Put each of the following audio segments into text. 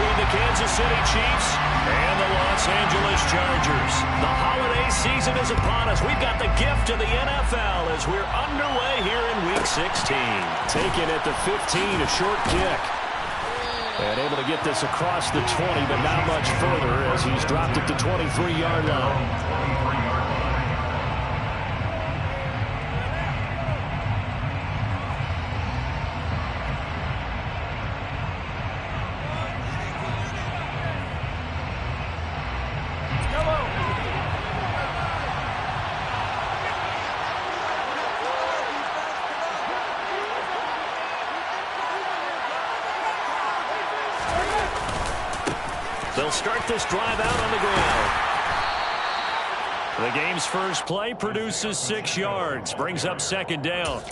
between the Kansas City Chiefs and the Los Angeles Chargers. The holiday season is upon us. We've got the gift of the NFL as we're underway here in Week 16. Taken at the 15, a short kick. And able to get this across the 20, but not much further as he's dropped it to 23-yard line. They'll start this drive out on the ground. The game's first play produces 6 yards, brings up second down.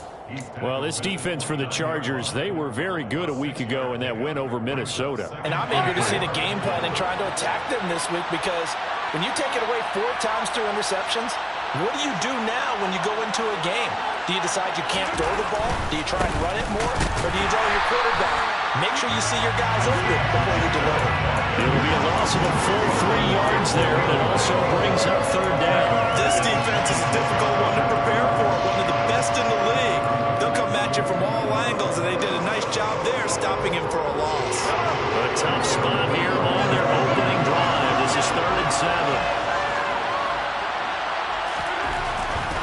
Well, this defense for the Chargers, they were very good a week ago in that win over Minnesota. And I'm eager to see the game plan and trying to attack them this week, because when you take it away 4 times through interceptions, what do you do now when you go into a game? Do you decide you can't throw the ball? Do you try and run it more? Or do you throw your quarterback? Make sure you see your guys open before you deliver. It'll be a loss of a full 3 yards there, and it also brings up third down. This defense is a difficult one to prepare for, one of the best in the league. They'll come at you from all angles, and they did a nice job there stopping him for a loss. A tough spot here on their opening drive. This is 3rd and 7.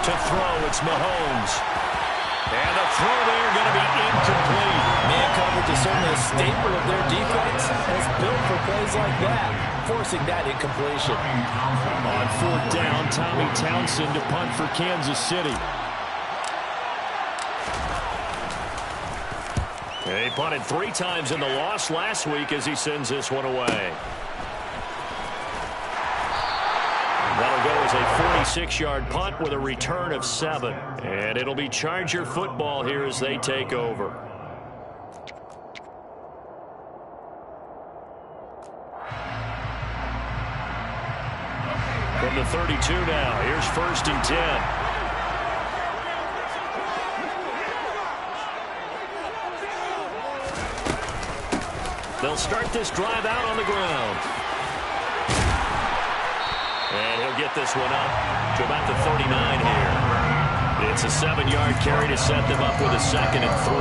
To throw, it's Mahomes. And the throw there going to be incomplete. Man coverage is certainly a staple of their defense. It's built for plays like that, forcing that incompletion. On 4th down, Tommy Townsend to punt for Kansas City. He punted 3 times in the loss last week as he sends this one away. That'll go as a 46-yard punt with a return of 7. And it'll be Charger football here as they take over. From the 32 now, here's 1st and 10. They'll start this drive out on the ground. And he'll get this one up to about the 39 here. It's a 7-yard carry to set them up with a 2nd and 3.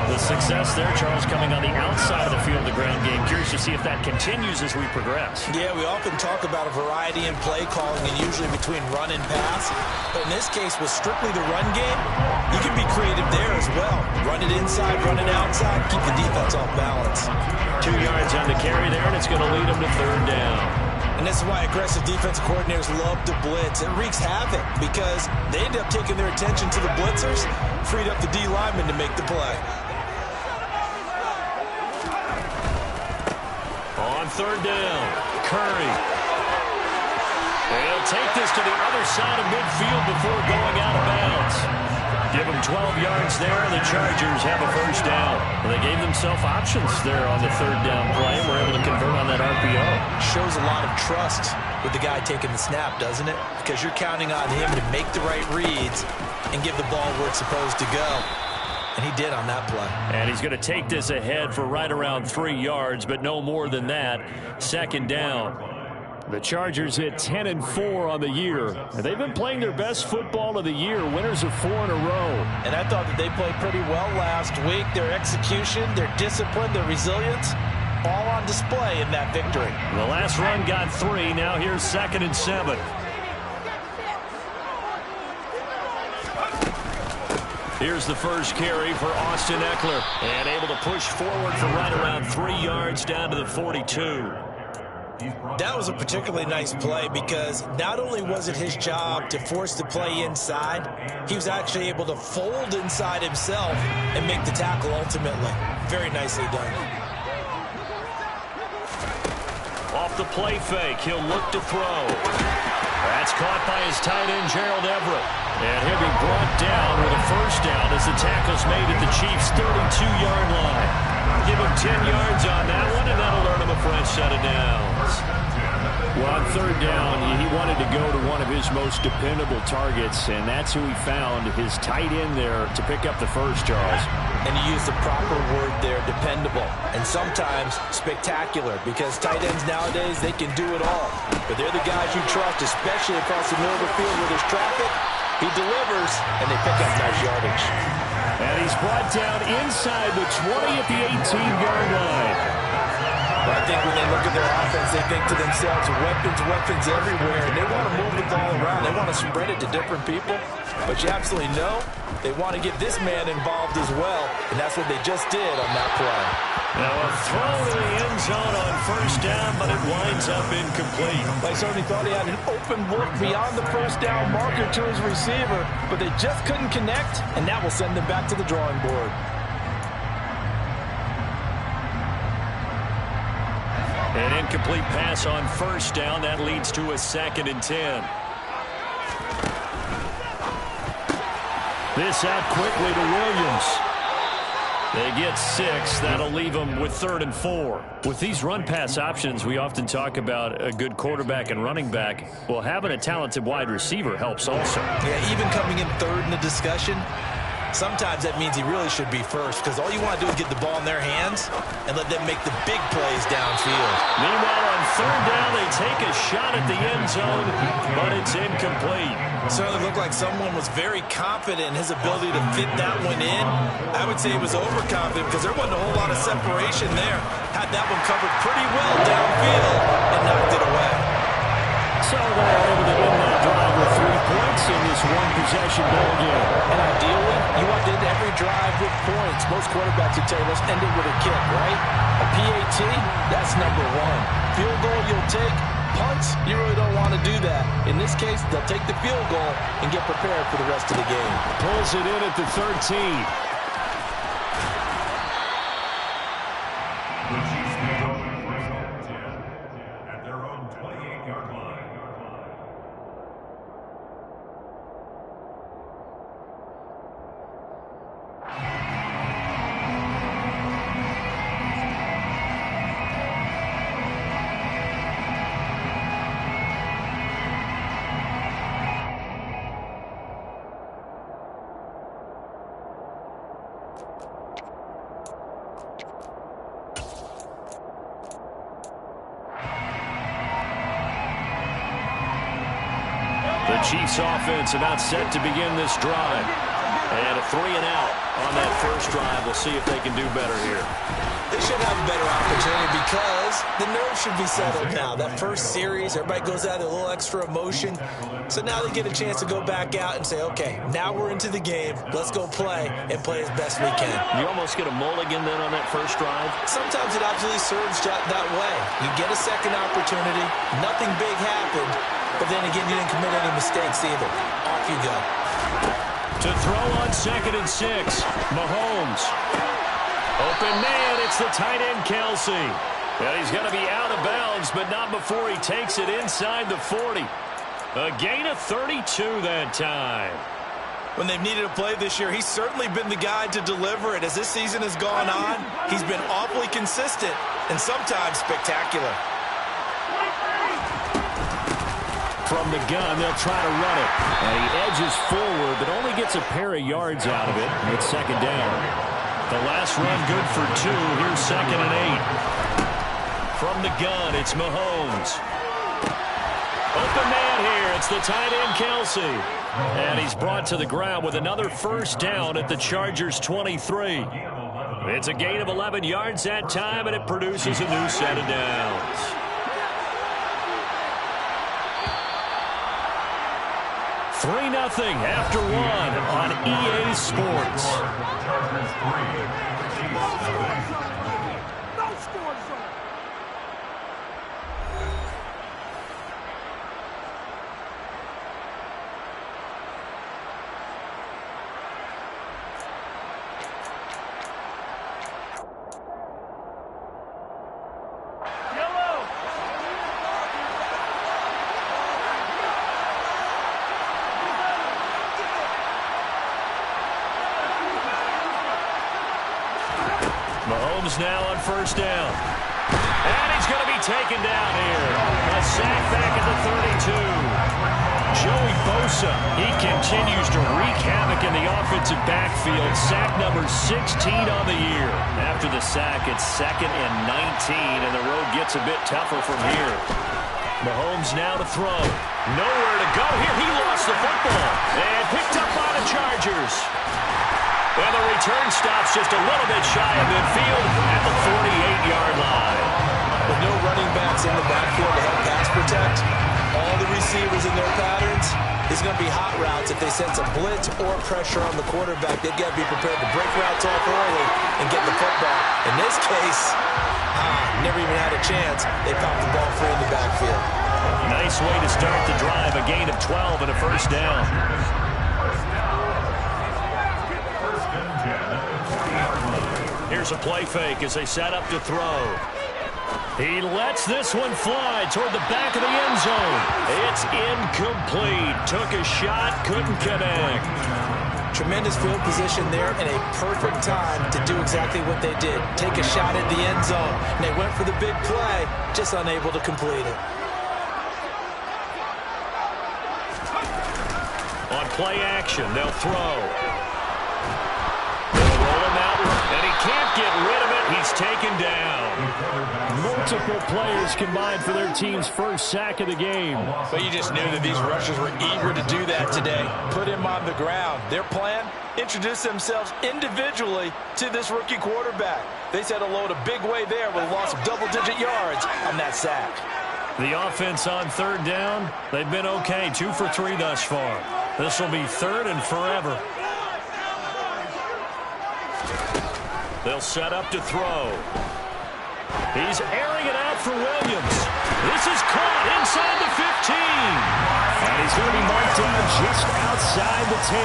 The success there, Charles, coming on the outside of the field of the ground game. Curious to see if that continues as we progress. Yeah, we often talk about a variety in play calling and usually between run and pass. But in this case, with strictly the run game, you can be creative there as well. Run it inside, run it outside, keep the defense off balance. 2 yards on the carry there, and it's going to lead them to 3rd down. And this is why aggressive defensive coordinators love to blitz. It wreaks havoc because they end up taking their attention to the blitzers, freed up the D lineman to make the play. On 3rd down, Curry. They'll take this to the other side of midfield before going out of bounds. Give them 12 yards there, and the Chargers have a 1st down. Well, they gave themselves options there on the 3rd down play and were able to convert on that RPO. Shows a lot of trust with the guy taking the snap, doesn't it? Because you're counting on him to make the right reads and give the ball where it's supposed to go. And he did on that play. And he's going to take this ahead for right around 3 yards, but no more than that. 2nd down. The Chargers hit 10-4 on the year. They've been playing their best football of the year, winners of 4 in a row. And I thought that they played pretty well last week. Their execution, their discipline, their resilience, all on display in that victory. The last run got 3. Now here's 2nd and 7. Here's the first carry for Austin Eckler. And able to push forward for right around 3 yards down to the 42. That was a particularly nice play because not only was it his job to force the play inside, he was actually able to fold inside himself and make the tackle ultimately. Very nicely done. Off the play fake, he'll look to throw. That's caught by his tight end, Gerald Everett. And he'll be brought down with a 1st down as the tackle's made at the Chiefs' 32-yard line. Give him 10 yards on that one, and that'll earn him a fresh set of downs. Well, on third down, he wanted to go to one of his most dependable targets, and that's who he found, his tight end there, to pick up the first, Charles. And you use the proper word there, dependable, and sometimes spectacular, because tight ends nowadays, they can do it all. But they're the guys you trust, especially across the middle of the field where there's traffic. He delivers, and they pick up nice yardage. And he's brought down inside the 20 at the 18-yard line. But I think when they look at their offense, they think to themselves, weapons everywhere, and they want to move the ball around. They want to spread it to different people. But you absolutely know they want to get this man involved as well, and that's what they just did on that play. Now a throw to the end zone on first down, but it winds up incomplete. They certainly thought he had an open look beyond the first down marker to his receiver, but they just couldn't connect, and that will send them back to the drawing board. An incomplete pass on first down. That leads to a 2nd and 10. This out quickly to Williams. They get 6. That'll leave them with 3rd and 4. With these run-pass options, we often talk about a good quarterback and running back. Well, having a talented wide receiver helps also. Yeah, even coming in 3rd in the discussion, sometimes that means he really should be first, because all you want to do is get the ball in their hands and let them make the big plays downfield. Meanwhile, on 3rd down, they take a shot at the end zone, but it's incomplete. It certainly looked like someone was very confident in his ability to fit that one in. I would say he was overconfident because there wasn't a whole lot of separation there. Had that one covered pretty well downfield and knocked it away. So they're able to win that drive with 3 points in this one-possession ball game. And ideally, you want to end every drive with points. Most quarterbacks would tell you, let's end it with a kick, right? A PAT, that's number 1. Field goal you'll take. Punts, you really don't want to do that. In this case, they'll take the field goal and get prepared for the rest of the game. Pulls it in at the 13. The Chiefs may go for first down and 10 at their own 28-yard line. The Chiefs offense about set to begin this drive. And a 3 and out on that first drive. We'll see if they can do better here. They should have a better opportunity because the nerves should be settled now. That first series, everybody goes out with a little extra emotion. So now they get a chance to go back out and say, okay, now we're into the game. Let's go play and play as best we can. You almost get a mulligan then on that first drive? Sometimes it absolutely serves that way. You get a second opportunity. Nothing big happened. But then again, you didn't commit any mistakes either. Off you go. To throw on 2nd and 6. Mahomes. Open man, it's the tight end, Kelsey. And he's going to be out of bounds, but not before he takes it inside the 40. A gain of 32 that time. When they've needed a play this year, he's certainly been the guy to deliver it. As this season has gone on, he's been awfully consistent and sometimes spectacular. From the gun, they'll try to run it. And he edges forward, but only gets a pair of yards out of it. And it's 2nd down. The last run good for 2. Here's 2nd and 8. From the gun, it's Mahomes. Open man here. It's the tight end, Kelsey. And he's brought to the ground with another first down at the Chargers' 23. It's a gain of 11 yards that time, and it produces a new set of downs. 3-0 after 1 on EA Sports. Chargers 3, Chiefs 7. Mahomes now on first down. And he's going to be taken down here. A sack back at the 32. Joey Bosa, he continues to wreak havoc in the offensive backfield. Sack number 16 on the year. After the sack, it's 2nd and 19, and the road gets a bit tougher from here. Mahomes now to throw. Nowhere to go here. He lost the football. And picked up by the Chargers. And the return stops just a little bit shy of midfield at the 48-yard line. With no running backs in the backfield to help pass protect, all the receivers in their patterns, it's going to be hot routes if they sense a blitz or pressure on the quarterback. They've got to be prepared to break routes off early and get the football. In this case, never even had a chance. They popped the ball free in the backfield. Nice way to start the drive. A gain of 12 and a first down. Here's a play fake as they set up to throw. He lets this one fly toward the back of the end zone. It's incomplete. Took a shot, couldn't connect. Tremendous field position there and a perfect time to do exactly what they did. Take a shot at the end zone. And they went for the big play, just unable to complete it. On play action, they'll throw. They'll roll him out, and he can't get rid of it. He's taken down. Multiple players combined for their team's first sack of the game. But you just knew that these rushers were eager to do that today. Put him on the ground. Their plan, introduce themselves individually to this rookie quarterback. They set a load a big way there with a loss of double-digit yards on that sack. The offense on third down, they've been okay. 2 for 3 thus far. This will be 3rd and forever. They'll set up to throw. He's airing it out for Williams. This is caught inside the 15. And he's going to be marked down just outside the 10.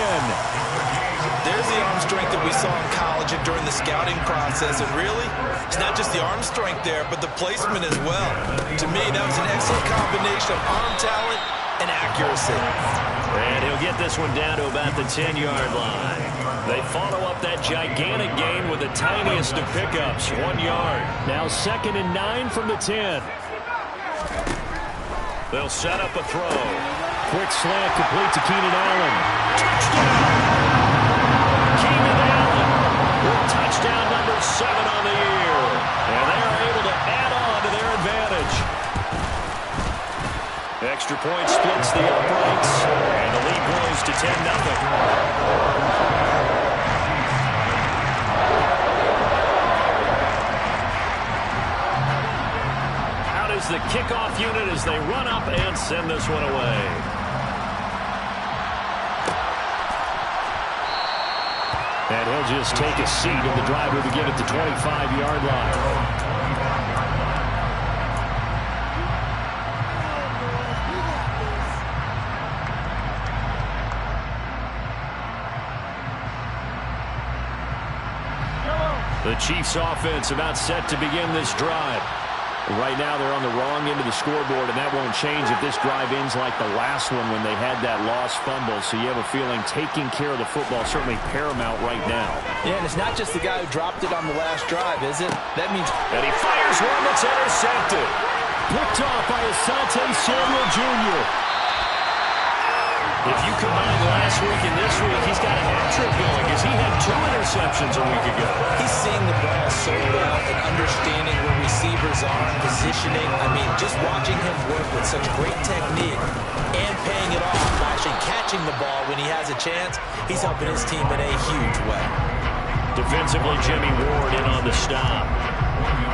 There's the arm strength that we saw in college and during the scouting process. And really, it's not just the arm strength there, but the placement as well. To me, that was an excellent combination of arm talent and accuracy. And he'll get this one down to about the 10-yard line. They follow up that gigantic gain with the tiniest of pickups, 1 yard. Now 2nd and 9 from the 10. They'll set up a throw. Quick slant complete to Keenan Allen. Touchdown! Keenan Allen with touchdown number 7 on the year. And they are able to add on to their advantage. Extra point splits the uprights, and the lead grows to 10-0. Out is the kickoff unit as they run up and send this one away. And he'll just take a seat, and the drive will begin at the 25-yard line. The Chiefs offense about set to begin this drive. Right now they're on the wrong end of the scoreboard, and that won't change if this drive ends like the last one when they had that lost fumble. So you have a feeling taking care of the football is certainly paramount right now. Yeah, and it's not just the guy who dropped it on the last drive, is it? That means... And he fires one that's intercepted. Picked off by Asante Samuel Jr. If you combine last week and this week, he's got a hat-trick going because he had 2 interceptions a week ago. He's seeing the ball so well and understanding where receivers are and positioning. I mean, just watching him work with such great technique and paying it off, actually catching the ball when he has a chance, he's helping his team in a huge way. Defensively, Jimmy Ward in on the stop.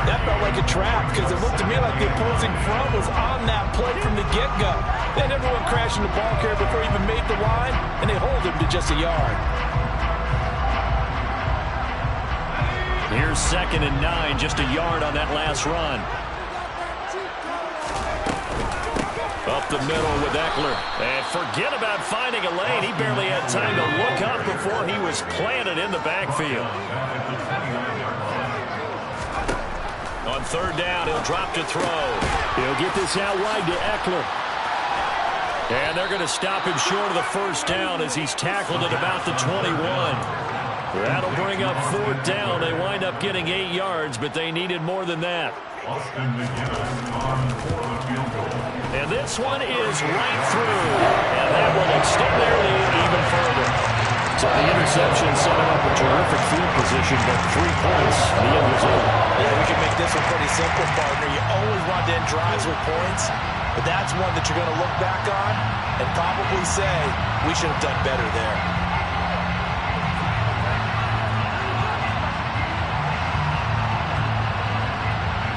That felt like a trap because it looked to me like the opposing front was on that play from the get-go. They had everyone crashing the ball carrier before he even made the line, and they hold him to just a yard. Here's 2nd and 9, just a yard on that last run. Up the middle with Eckler. And forget about finding a lane. He barely had time to look up before he was planted in the backfield. On 3rd down, he'll drop to throw. He'll get this out wide to Eckler. And they're going to stop him short of the first down as he's tackled at about the 21. That'll bring up 4th down. They wind up getting 8 yards, but they needed more than that. Austin McGinnis on for the field goal. And this one is right through. And that will extend their lead even further. So the interception set up a terrific field position, but 3 points, the end result. Yeah, we can make this one pretty simple, partner. You always want to end drives with points, but that's one that you're going to look back on and probably say, we should have done better there.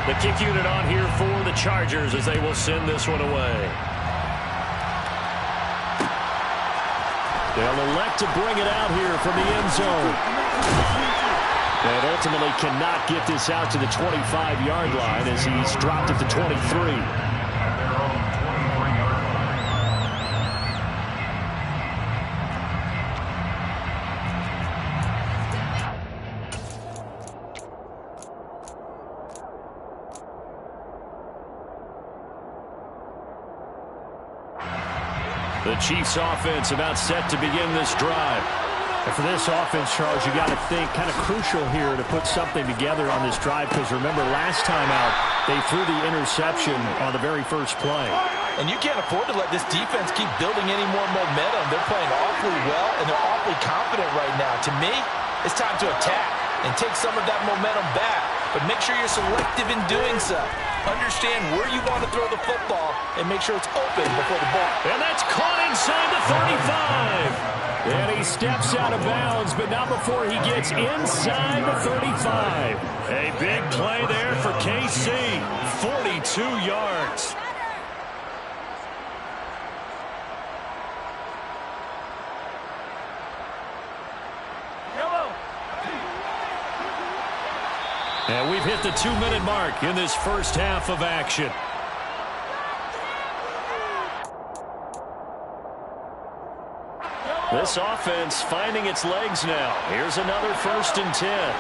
The kick unit on here for the Chargers as they will send this one away. They'll elect to bring it out here from the end zone. And ultimately cannot get this out to the 25-yard line as he's dropped at the 23. At their own 23-yard line. The Chiefs offense about set to begin this drive. And for this offense, Charles, you got to think kind of crucial here to put something together on this drive, because remember last time out they threw the interception on the very first play. And you can't afford to let this defense keep building any more momentum. They're playing awfully well, and they're awfully confident right now. To me, it's time to attack and take some of that momentum back. But make sure you're selective in doing so. Understand where you want to throw the football and make sure it's open before the ball. And that's caught inside the 35. And he steps out of bounds, but not before he gets inside the 35. A big play there for KC. 42 yards. And we've hit the 2-minute mark in this first half of action. This offense finding its legs now. Here's another 1st and 10.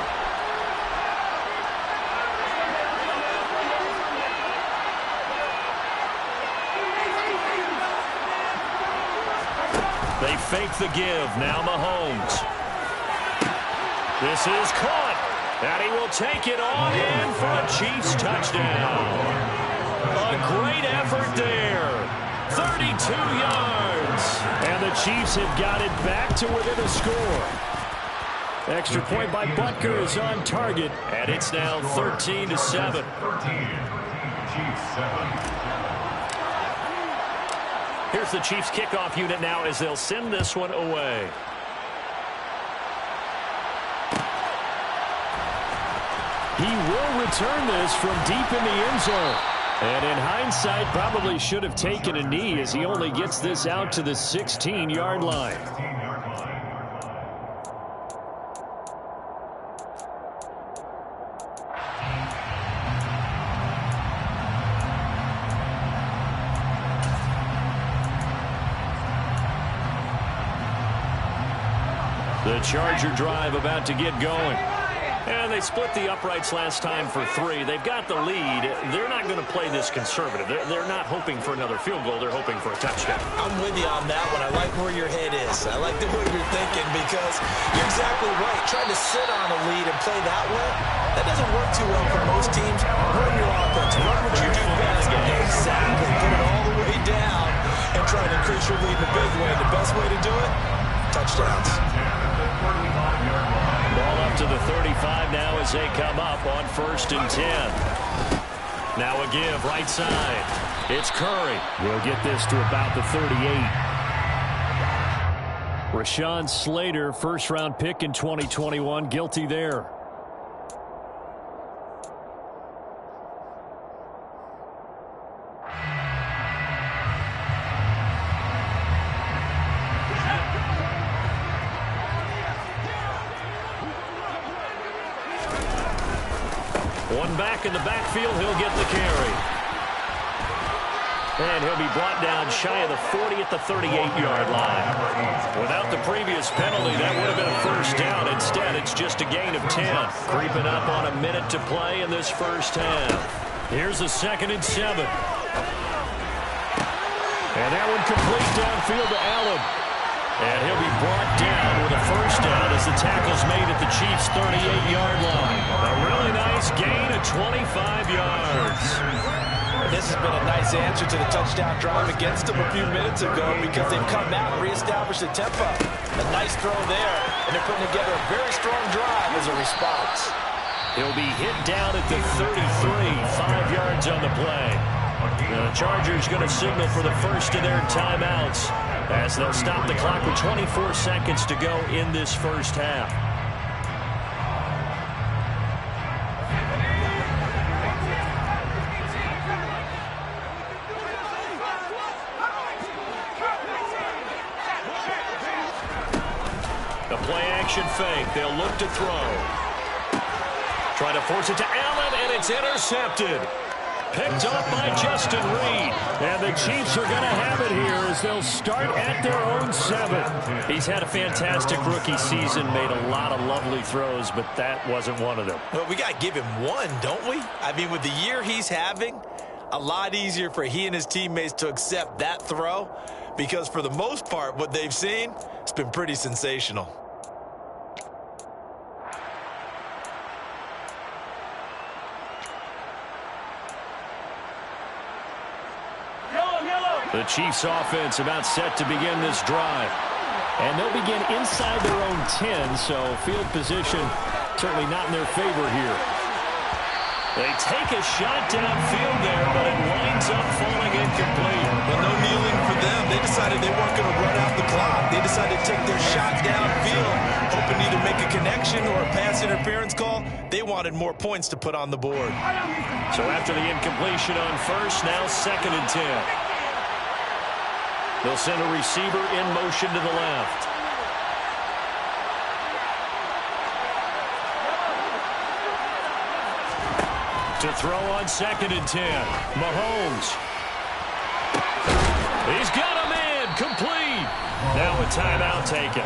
They fake the give. Now Mahomes. This is caught. And he will take it on in for a Chiefs touchdown. A great effort there. 32 yards. And the Chiefs have got it back to within a score. Extra point by Butker is on target. And it's now 13-7. 13. Chiefs 7. Here's the Chiefs kickoff unit now as they'll send this one away. He will return this from deep in the end zone. And in hindsight, probably should have taken a knee as he only gets this out to the 16-yard line. 16-yard line. The Charger drive about to get going. And they split the uprights last time for 3. They've got the lead. They're not going to play this conservative. They're not hoping for another field goal. They're hoping for a touchdown. I'm with you on that one. I like where your head is. I like the way you're thinking because you're exactly right. Trying to sit on a lead and play that way, that doesn't work too well for most teams. Run your offense. Run what you do best. Exactly. Put it all the way down and try to increase your lead in a big way. The best way to do it, touchdowns. Ball up to the 35 now as they come up on 1st and 10. Now a give right side. It's Curry. They'll get this to about the 38. Rashawn Slater, first-round pick in 2021, guilty there. One back in the backfield, he'll get the carry. And he'll be brought down shy of the 40 at the 38-yard line. Without the previous penalty, that would have been a first down. Instead, it's just a gain of 10. Creeping up on a minute to play in this first half. Here's a 2nd and 7. And that one complete downfield to Allen. And he'll be brought down with a first down as the tackle's made at the Chiefs' 38-yard line. A really nice gain of 25 yards. This has been a nice answer to the touchdown drive against them a few minutes ago because they've come out and reestablished the tempo. A nice throw there, and they're putting together a very strong drive as a response. He'll be hit down at the 33, 5 yards on the play. The Chargers going to signal for the first of their timeouts as they'll stop the clock with 24 seconds to go in this first half. The play-action fake. They'll look to throw. Try to force it to Allen, and it's intercepted. Picked up by Justin Reed. And the Chiefs are going to have it here as they'll start at their own 7. He's had a fantastic rookie season, made a lot of lovely throws, but that wasn't one of them. Well, we got to give him one, don't we? I mean, with the year he's having, a lot easier for he and his teammates to accept that throw because for the most part, what they've seen, it's been pretty sensational. The Chiefs offense about set to begin this drive. And they'll begin inside their own 10, so field position certainly not in their favor here. They take a shot downfield there, but it winds up falling incomplete. But no kneeling for them. They decided they weren't going to run out the clock. They decided to take their shot downfield, hoping to either make a connection or a pass interference call. They wanted more points to put on the board. So after the incompletion on first, now 2nd and 10. They'll send a receiver in motion to the left. To throw on 2nd and 10. Mahomes. He's got him in. Complete. Now a timeout taken.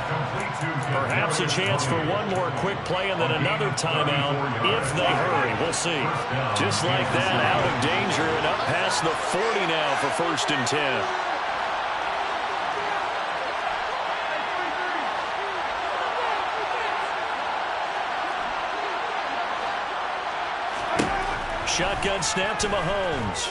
Perhaps a chance for one more quick play and then another timeout if they hurry. We'll see. Just like that, out of danger and up past the 40 now for 1st and 10. Shotgun snap to Mahomes.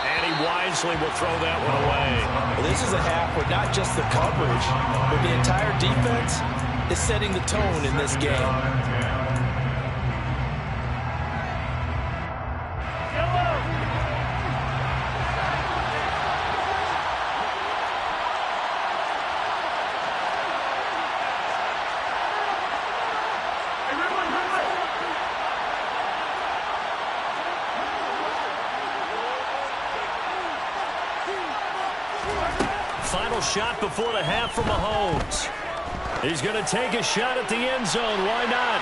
And he wisely will throw that one away. Well, this is a half where not just the coverage, but the entire defense is setting the tone in this game. Final shot before the half from Mahomes. He's going to take a shot at the end zone. Why not?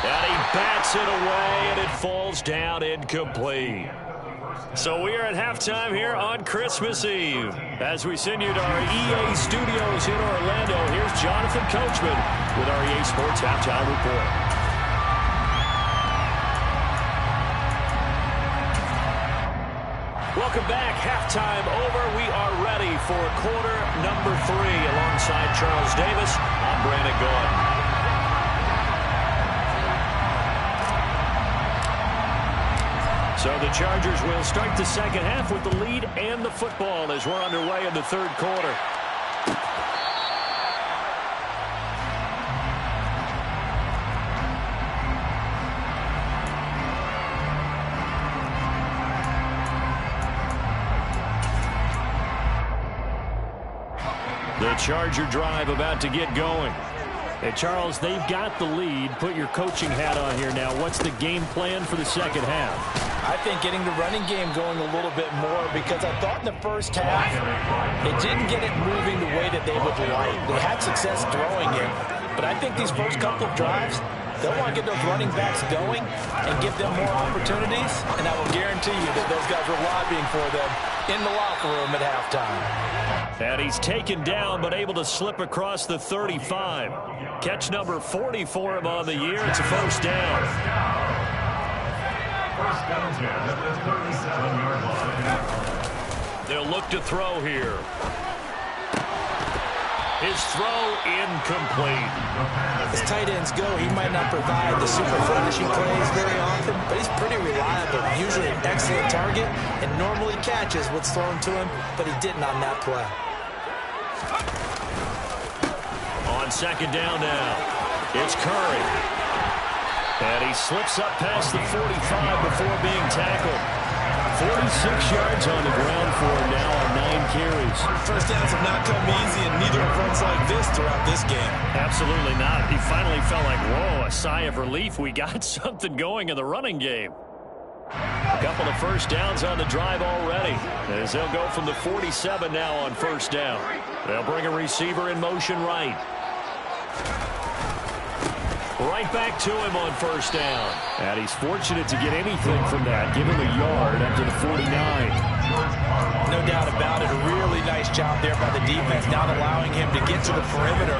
And he bats it away, and it falls down incomplete. So we are at halftime here on Christmas Eve. As we send you to our EA studios in Orlando, here's Jonathan Coachman with our EA Sports Halftime Report. Welcome back. Halftime over. We are ready for quarter number 3. Alongside Charles Davis, I'm Brandon Gordon. So the Chargers will start the second half with the lead and the football as we're underway in the third quarter. The Charger drive about to get going. Hey, Charles, they've got the lead. Put your coaching hat on here now. What's the game plan for the second half? I think getting the running game going a little bit more because I thought in the first half it didn't get it moving the way that they would like. They had success throwing it, but I think these first couple of drives, they'll want to get those running backs going and give them more opportunities, and I will guarantee you that those guys were lobbying for them in the locker room at halftime. And he's taken down but able to slip across the 35. Catch number 40 for him on the year. It's a first down. First down 10 at the 37-yard line. They'll look to throw here. His throw incomplete. As tight ends go, he might not provide the super flashy plays very often, but he's pretty reliable. Usually an excellent target and normally catches what's thrown to him, but he didn't on that play. On second down now, it's Curry. And he slips up past the 45 before being tackled. 46 yards on the ground for him now on 9 carries. First downs have not come easy, and neither have runs like this throughout this game. Absolutely not. He finally felt like, whoa, a sigh of relief. We got something going in the running game. A couple of first downs on the drive already, as they'll go from the 47 now on first down. They'll bring a receiver in motion right. Right back to him on first down. And he's fortunate to get anything from that. Give him a yard up to the 49. No doubt about it. A really nice job there by the defense, not allowing him to get to the perimeter.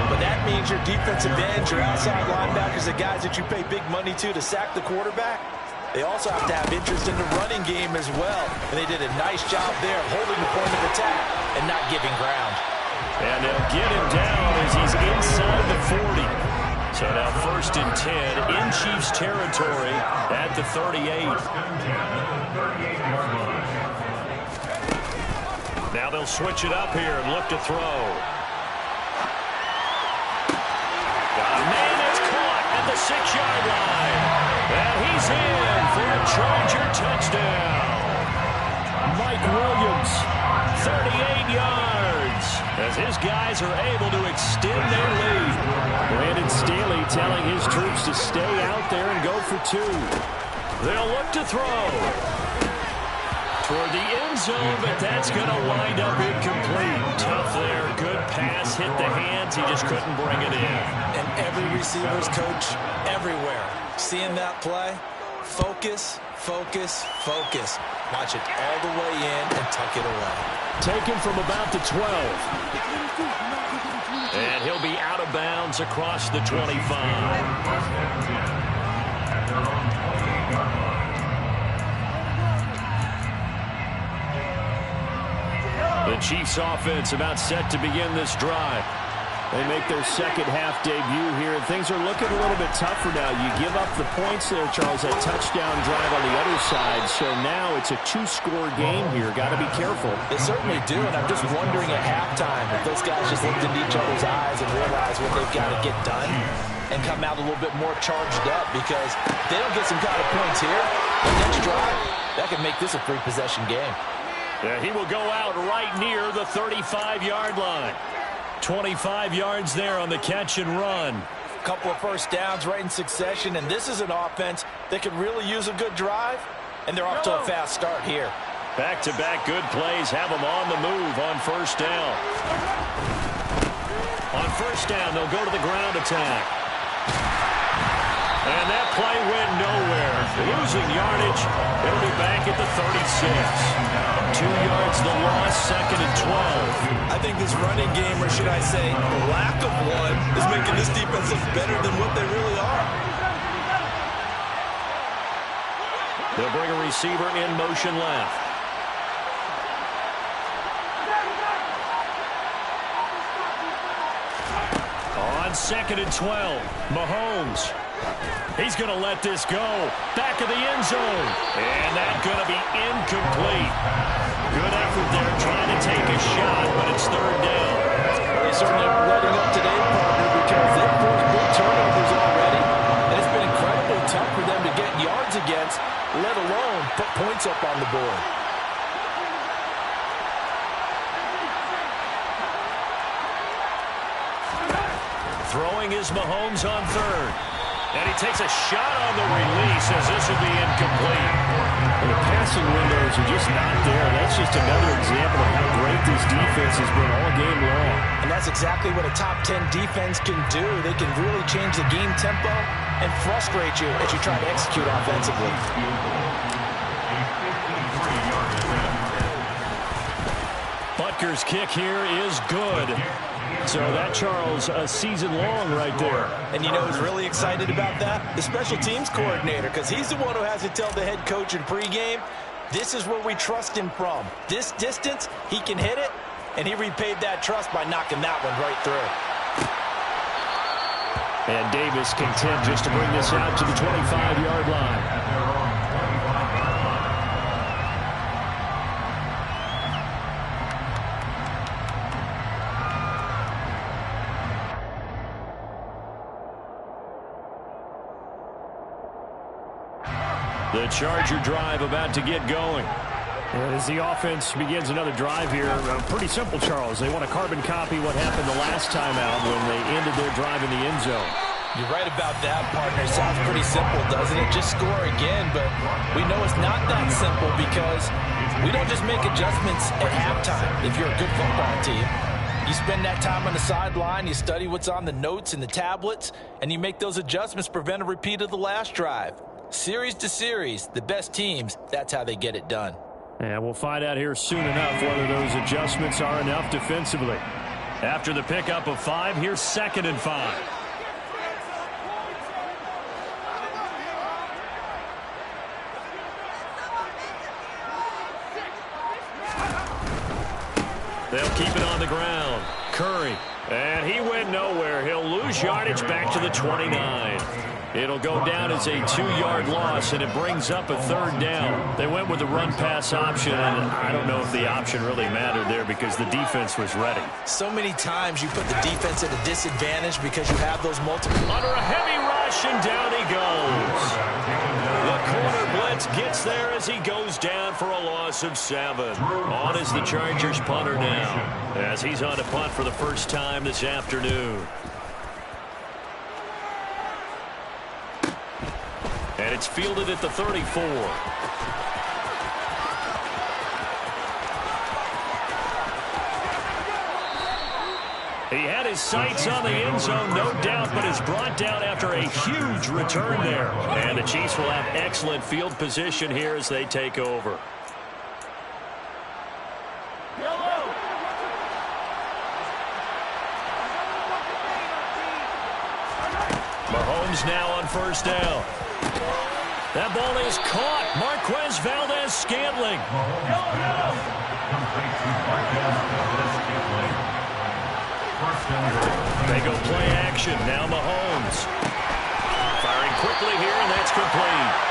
But that means your defensive ends, your outside linebackers, the guys that you pay big money to sack the quarterback, they also have to have interest in the running game as well. And they did a nice job there holding the point of attack and not giving ground. And they'll get him down as he's inside the 40. So now first and 10 in Chiefs territory at the 38. Now they'll switch it up here and look to throw. Got a man that's caught at the 6-yard line. And he's in for a Charger touchdown. Mike Williams, 38 yards, as his guys are able to extend their lead. Brandon Staley telling his troops to stay out there and go for 2. They'll look to throw toward the end zone, but that's going to wind up incomplete. Tough there. Good pass. Hit the hands. He just couldn't bring it in. And every receiver's coach everywhere, seeing that play, focus, focus, focus. Watch it all the way in and tuck it away. Taken from about the 12. And he'll be out of bounds across the 25. The Chiefs offense about set to begin this drive. They make their second half debut here, and things are looking a little bit tougher now. You give up the points there, Charles, that touchdown drive on the other side. So now it's a 2-score game here. Got to be careful. They certainly do, and I'm just wondering at halftime if those guys just looked into each other's eyes and realized what they've got to get done and come out a little bit more charged up, because if they don't get some kind of points here, the next drive, that could make this a 3-possession game. Yeah, he will go out right near the 35-yard line. 25 yards there on the catch and run. A couple of first downs right in succession, and this is an offense that could really use a good drive, and they're off to a fast start here. Back-to-back good plays have them on the move on first down. On first down, they'll go to the ground attack. And that play went nowhere. Losing yardage. It'll be back at the 36. 2 yards the loss, second and 12. I think this running game, or should I say lack of one, is making this defense look better than what they really are. They'll bring a receiver in motion left. On second and 12, Mahomes. He's going to let this go. Back of the end zone. And that's going to be incomplete. Good effort there trying to take a shot, but it's third down. They certainly aren't letting up today, partner, because they've forced big turnovers already. And it's been incredibly tough for them to get yards against, let alone put points up on the board. Throwing is Mahomes on third. And he takes a shot on the release as this will be incomplete. And the passing windows are just not there. That's just another example of how great this defense has been all game long. And that's exactly what a top 10 defense can do. They can really change the game tempo and frustrate you as you try to execute offensively. Butker's kick here is good. So that, Charles, a season long right there. And you know who's really excited about that? The special teams coordinator, because he's the one who has to tell the head coach in pregame, this is where we trust him from. This distance, he can hit it, and he repaid that trust by knocking that one right through. And Davis content just to bring this out to the 25-yard line. The Charger drive about to get going. As the offense begins another drive here, pretty simple, Charles. They want to carbon copy what happened the last time out when they ended their drive in the end zone. You're right about that, partner. Sounds pretty simple, doesn't it? Just score again, but we know it's not that simple because we don't just make adjustments at halftime if you're a good football team. You spend that time on the sideline, you study what's on the notes and the tablets, and you make those adjustments to prevent a repeat of the last drive. Series to series, the best teams, that's how they get it done. And we'll find out here soon enough whether those adjustments are enough defensively. After the pickup of 5, here's 2nd and 5. They'll keep it on the ground. Curry. And he went nowhere. He'll lose yardage back to the 29. It'll go down as a 2-yard loss, and it brings up a 3rd down. They went with the run-pass option, and I don't know if the option really mattered there because the defense was ready. So many times you put the defense at a disadvantage because you have those multiple. Under a heavy rush, and down he goes. The corner blitz gets there as he goes down for a loss of 7. On is the Chargers punter now, as he's on to punt for the first time this afternoon. And it's fielded at the 34. He had his sights on the end zone, no doubt, but is brought down after a huge return there. And the Chiefs will have excellent field position here as they take over. Mahomes now on 1st down. That ball is caught. Marquez Valdez-Scantling. They go play action. Now Mahomes. Firing quickly here, and that's complete.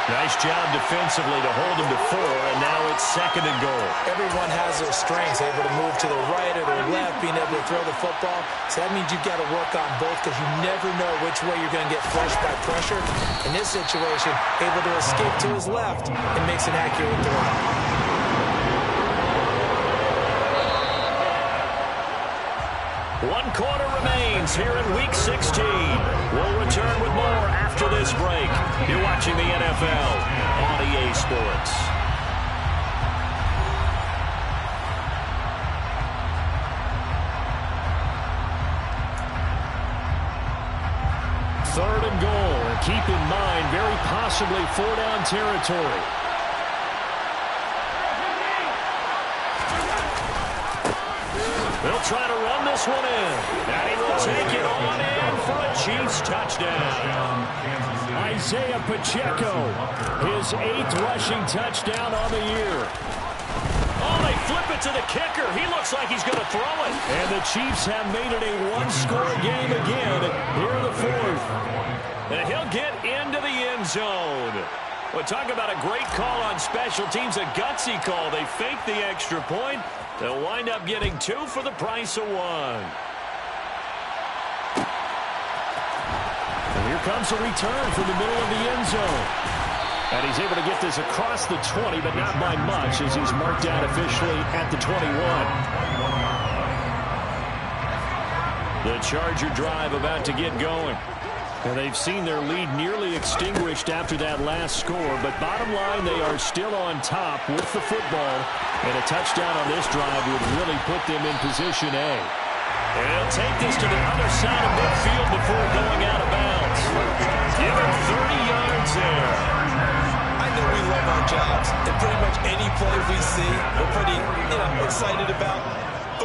Nice job defensively to hold him to 4, and now it's 2nd and goal. Everyone has their strengths, able to move to the right or the left, being able to throw the football. So that means you've got to work on both because you never know which way you're going to get flushed by pressure. In this situation, able to escape to his left and makes an accurate throw. 1 quarter remains here in Week 16. We'll return with more after this break. You're watching the NFL on EA Sports. Third and goal. And keep in mind, very possibly 4-down territory. They'll try to run this one in. And he will take it on in for a Chiefs touchdown. Isaiah Pacheco, his 8th rushing touchdown on the year. Oh, they flip it to the kicker. He looks like he's going to throw it. And the Chiefs have made it a 1-score game again here in the 4th. And he'll get into the end zone. Well, talk about a great call on special teams, a gutsy call. They fake the extra point. They'll wind up getting 2 for the price of 1. And here comes a return from the middle of the end zone. And he's able to get this across the 20, but not by much as he's marked out officially at the 21. The Charger drive about to get going. And they've seen their lead nearly extinguished after that last score, but bottom line, they are still on top with the football, and a touchdown on this drive would really put them in position A. And he'll take this to the other side of midfield before going out of bounds. Give him 30 yards there. I know we love our jobs, and pretty much any play we see, we're pretty, excited about. But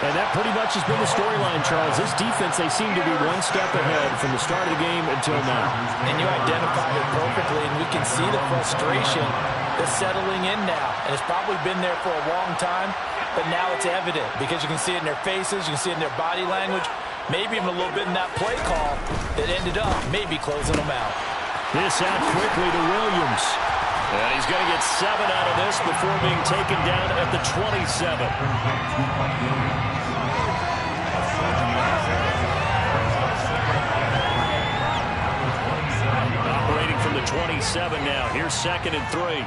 And that pretty much has been the storyline, Charles. This defense, they seem to be one step ahead from the start of the game until now. And you identified it perfectly, and we can see the frustration that's settling in now. And it's probably been there for a long time, but now it's evident because you can see it in their faces, you can see it in their body language, maybe even a little bit in that play call that ended up maybe closing them out. This out quickly to Williams. And he's going to get 7 out of this before being taken down at the 27. Operating from the 27 now. Here's 2nd and 3.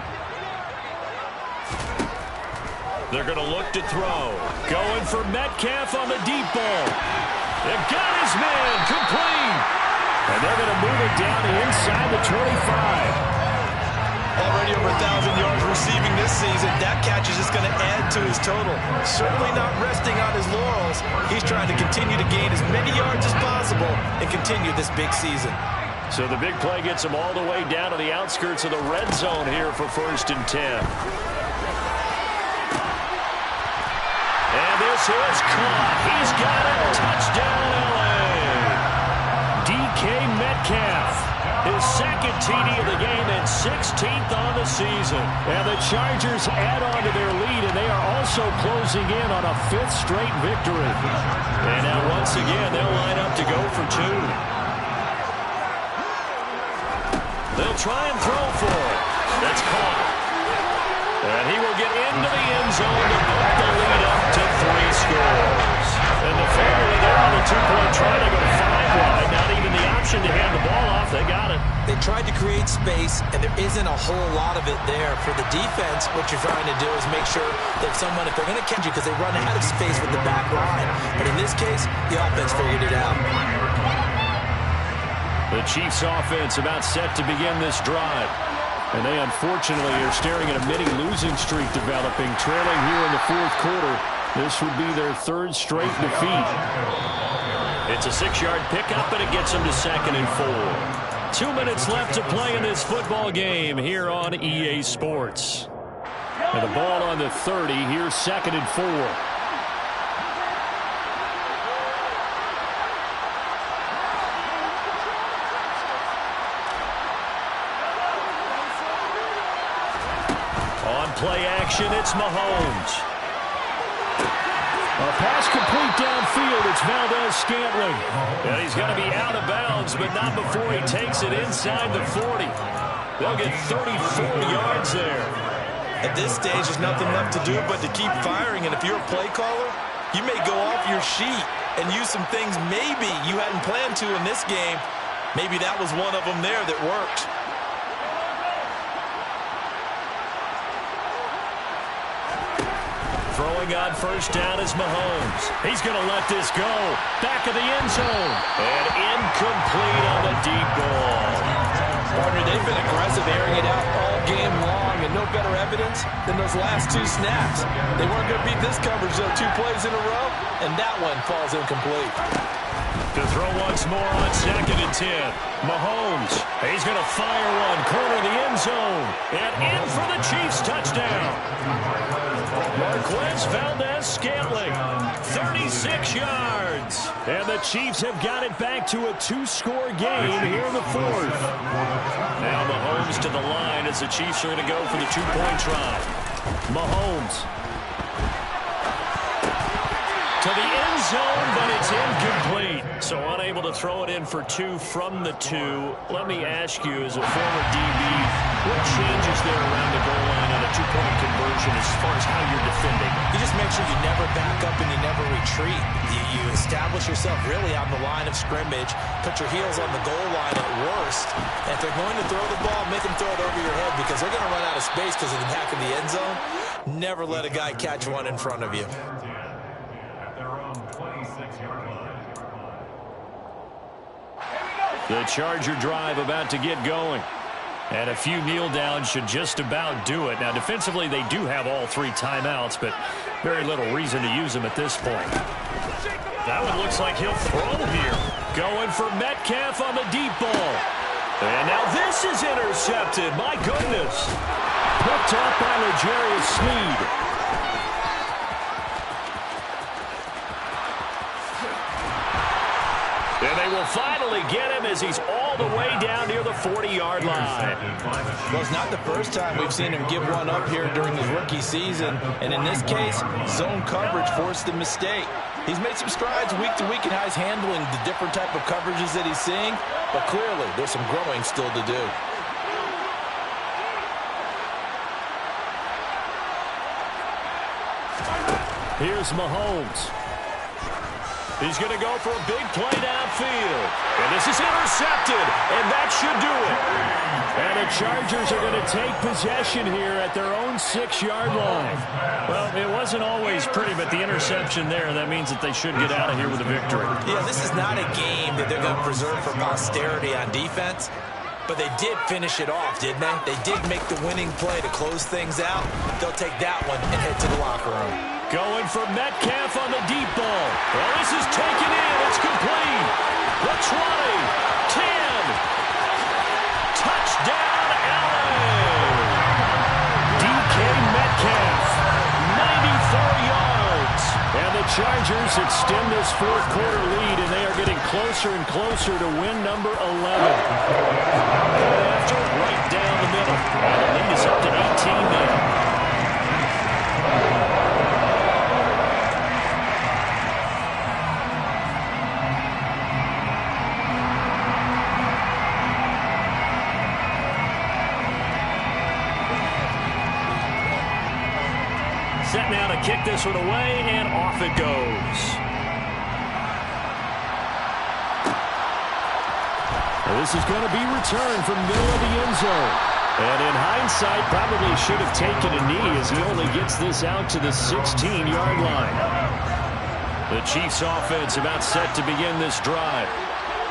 They're going to look to throw. Going for Metcalf on the deep ball. They've got his man complete. And they're going to move it down to inside the 25. Already over 1,000 yards receiving this season. That catch is just going to add to his total. Certainly not resting on his laurels. He's trying to continue to gain as many yards as possible and continue this big season. So the big play gets him all the way down to the outskirts of the red zone here for 1st and 10. And this is caught. He's got it. Touchdown, L.A. DK Metcalf. His 2nd TD of the game and 16th on the season. And the Chargers add on to their lead, and they are also closing in on a 5th straight victory. And now once again, they'll line up to go for 2. They'll try and throw for it. That's caught. And he will get into the end zone to put the lead up to 3 scores. And the family there on the 2-point try to go 5 wide. Not even the option to hand the ball off. They got it. They tried to create space, and there isn't a whole lot of it there. For the defense, what you're trying to do is make sure that someone, if they're going to catch you, because they run out of space with the back line. But in this case, the offense figured it out. The Chiefs offense about set to begin this drive. And they unfortunately are staring at a mini losing streak developing, trailing here in the 4th quarter. This would be their 3rd straight defeat. It's a 6-yard pickup, and it gets them to 2nd and 4. 2 minutes left to play in this football game here on EA Sports. And the ball on the 30. Here's 2nd and 4. On play action, it's Mahomes. A pass complete downfield. It's Valdez-Scantling. And he's going to be out of bounds, but not before he takes it inside the 40. They'll get 34 yards there. At this stage, there's nothing left to do but to keep firing. And if you're a play caller, you may go off your sheet and use some things maybe you hadn't planned to in this game. Maybe that was one of them there that worked. Throwing on 1st down is Mahomes. He's going to let this go. Back of the end zone. And incomplete on the deep ball. Partner, they've been aggressive, airing it out all game long, and no better evidence than those last 2 snaps. They weren't going to beat this coverage, though, 2 plays in a row, and that one falls incomplete. To throw once more on 2nd and 10. Mahomes, he's going to fire one, corner the end zone, and in for the Chiefs touchdown. Marquez Valdez-Scantling, 36 yards. And the Chiefs have got it back to a 2-score game here in the 4th. Now Mahomes to the line as the Chiefs are going to go for the 2-point try. Mahomes to the end zone, but it's incomplete. So unable to throw it in for 2 from the 2. Let me ask you, as a former DB, what changes there around the goal line on a 2-point conversion as far as how you're defending? You just make sure you never back up and you never retreat. You establish yourself really on the line of scrimmage, put your heels on the goal line at worst. And if they're going to throw the ball, make them throw it over your head because they're going to run out of space because of the back of the end zone. Never let a guy catch one in front of you. The Charger drive about to get going. And a few kneel downs should just about do it. Now, defensively, they do have all 3 timeouts, but very little reason to use them at this point. That one looks like he'll throw here. Going for Metcalf on the deep ball. And now this is intercepted. My goodness. Picked up by L'Jarius Sneed. finally get him as he's all the way down near the 40-yard line. Well, it's not the first time we've seen him give one up here during his rookie season. And in this case, zone coverage forced the mistake. He's made some strides week to week in how he's handling the different type of coverages that he's seeing. But clearly, there's some growing still to do. Here's Mahomes. He's going to go for a big play downfield. And this is intercepted, and that should do it. And the Chargers are going to take possession here at their own 6-yard line. Well, it wasn't always pretty, but the interception there, that means that they should get out of here with a victory. Yeah, this is not a game that they're going to preserve for posterity on defense. But they did finish it off, didn't they? They did make the winning play to close things out. They'll take that one and head to the locker room. Going for Metcalf on the deep ball. Well, this is taken in. It's complete. The 20, 10. Touchdown, LA. DK Metcalf, 94 yards. And the Chargers extend this fourth quarter lead, and they are getting closer and closer to win number 11. After right down the middle. And the lead is up to 18 now. Set now to kick this one away, and off it goes. This is going to be returned from middle of the end zone. And in hindsight, probably should have taken a knee as he only gets this out to the 16-yard line. The Chiefs offense about set to begin this drive.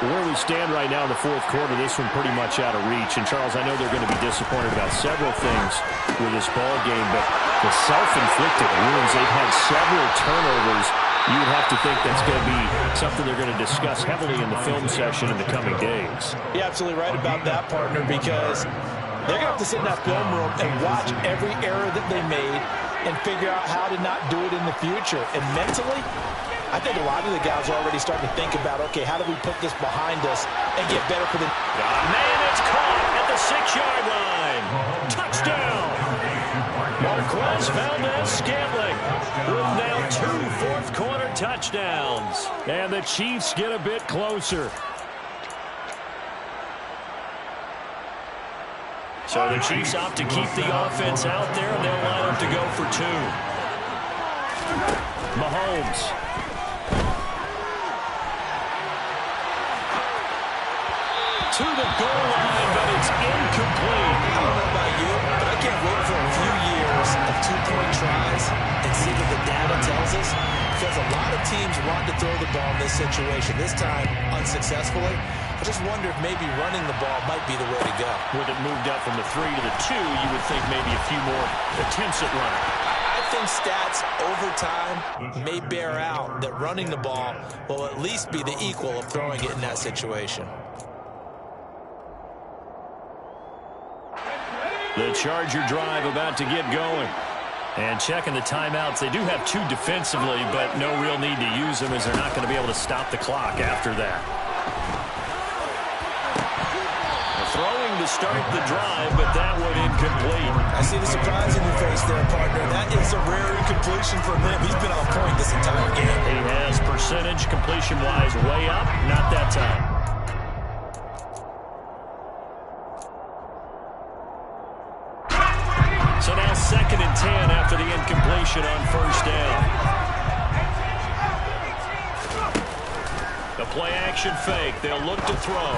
Where we stand right now in the fourth quarter, this one pretty much out of reach. And, Charles, I know they're going to be disappointed about several things with this ball game, but the self-inflicted wounds, they've had several turnovers. You would have to think that's going to be something they're going to discuss heavily in the film session in the coming days. You're absolutely right about that, partner, because they're going to have to sit in that film room and watch every error that they made and figure out how to not do it in the future. And mentally, I think a lot of the guys are already starting to think about, okay, how do we put this behind us and get better for the... Man, it's caught at the 6-yard line. Touchdown. Marquez Valdez-Scantling with now 2 fourth-quarter touchdowns. And the Chiefs get a bit closer. So the Chiefs opt to keep the offense out there, and they'll line up to go for 2. Mahomes. To the goal line, but it's incomplete. I don't know about you, but I can't wait for a few years of 2-point tries and see what the data tells us. Because a lot of teams want to throw the ball in this situation, this time unsuccessfully. I just wonder if maybe running the ball might be the way to go. With it moved up from the 3 to the 2, you would think maybe a few more attempts at running. I think stats over time may bear out that running the ball will at least be the equal of throwing it in that situation. The Charger drive about to get going. And checking the timeouts. They do have 2 defensively, but no real need to use them as they're not going to be able to stop the clock after that. Throwing to start the drive, but that one incomplete. I see the surprise in your face there, partner. That is a rare incompletion from him. He's been on point this entire game. He has percentage completion-wise way up. Not that time. So now 2nd and 10 after the incompletion on first down. The play-action fake. They'll look to throw.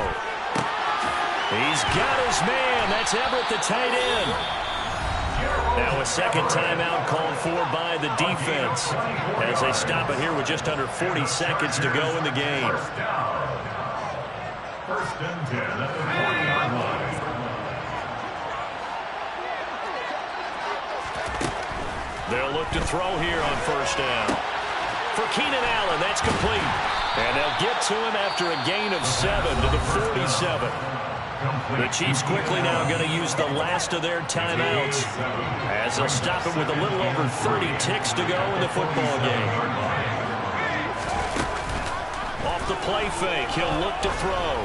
He's got his man. That's Everett, the tight end. Now a second timeout called for by the defense as they stop it here with just under 40 seconds to go in the game. First and 10 at the 40-yard line. They'll look to throw here on first down. For Keenan Allen, that's complete. And they'll get to him after a gain of 7 to the 47. The Chiefs quickly now going to use the last of their timeouts as they'll stop it with a little over 30 ticks to go in the football game. Off off the play fake. He'll look to throw.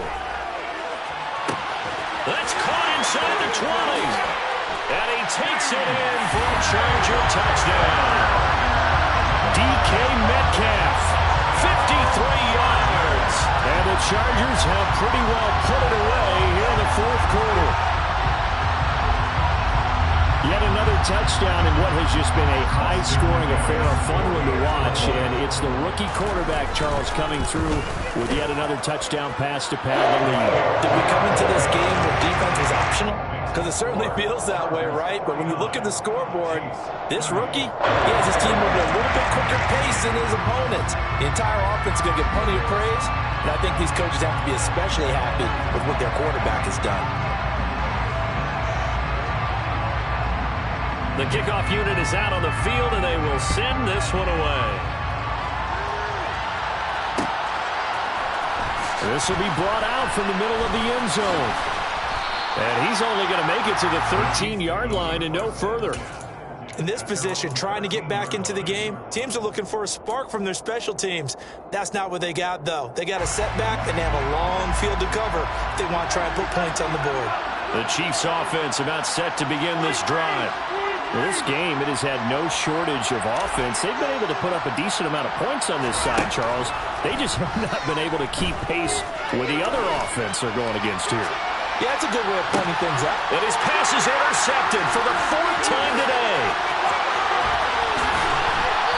That's caught inside the 20. And he takes it in for a Charger touchdown. DK Metcalf, 53 yards. And the Chargers have pretty well put it away here in the fourth quarter. Yet another touchdown in what has just been a high-scoring affair, a fun one to watch. And it's the rookie quarterback, Charles, coming through with yet another touchdown pass to pad the lead. Did we come into this game where defense was optional? Because it certainly feels that way, right? But when you look at the scoreboard, this rookie, he has his team moving a little bit quicker pace than his opponents. The entire offense is going to get plenty of praise, and I think these coaches have to be especially happy with what their quarterback has done. The kickoff unit is out on the field, and they will send this one away. This will be brought out from the middle of the end zone. And he's only going to make it to the 13-yard line and no further. In this position, trying to get back into the game, teams are looking for a spark from their special teams. That's not what they got, though. They got a setback, and they have a long field to cover if they want to try and put points on the board. The Chiefs' offense about set to begin this drive. Well, this game, it has had no shortage of offense. They've been able to put up a decent amount of points on this side, Charles. They just have not been able to keep pace with the other offense they're going against here. Yeah, that's a good way of pointing things out. And his pass is intercepted for the fourth time today.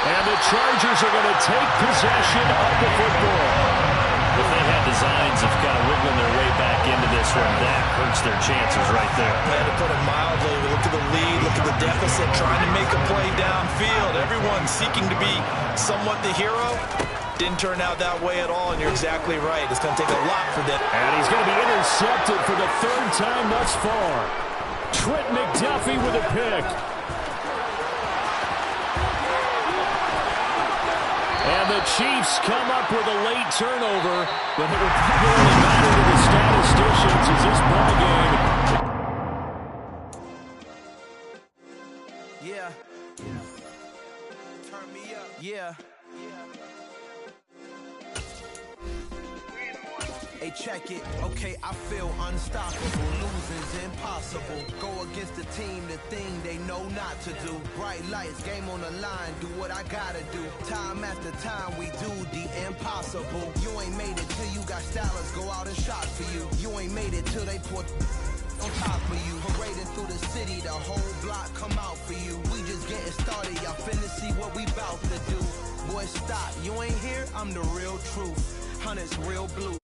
And the Chargers are going to take possession of the football. If they had designs of kind of wiggling their way back into this one, that hurts their chances right there. Yeah, to put it mildly, look at the lead, look at the deficit, trying to make a play downfield. Everyone seeking to be somewhat the hero. Didn't turn out that way at all, and you're exactly right. It's going to take a lot for them. And he's going to be intercepted for the third time thus far. Trent McDuffie with a pick. And the Chiefs come up with a late turnover, but it will probably matter to the statisticians as this ball game. Yeah. Turn me up. Yeah. Hey, check it. Okay, I feel unstoppable. Losing's impossible. Go against the team, the thing they know not to do. Bright lights, game on the line. Do what I gotta do. Time after time, we do the impossible. You ain't made it till you got stylists go out and shop for you. You ain't made it till they put on top of you. Parading through the city, the whole block come out for you. We just getting started. Y'all finna see what we bout to do. Boy, stop. You ain't here? I'm the real truth. Hunters real blue.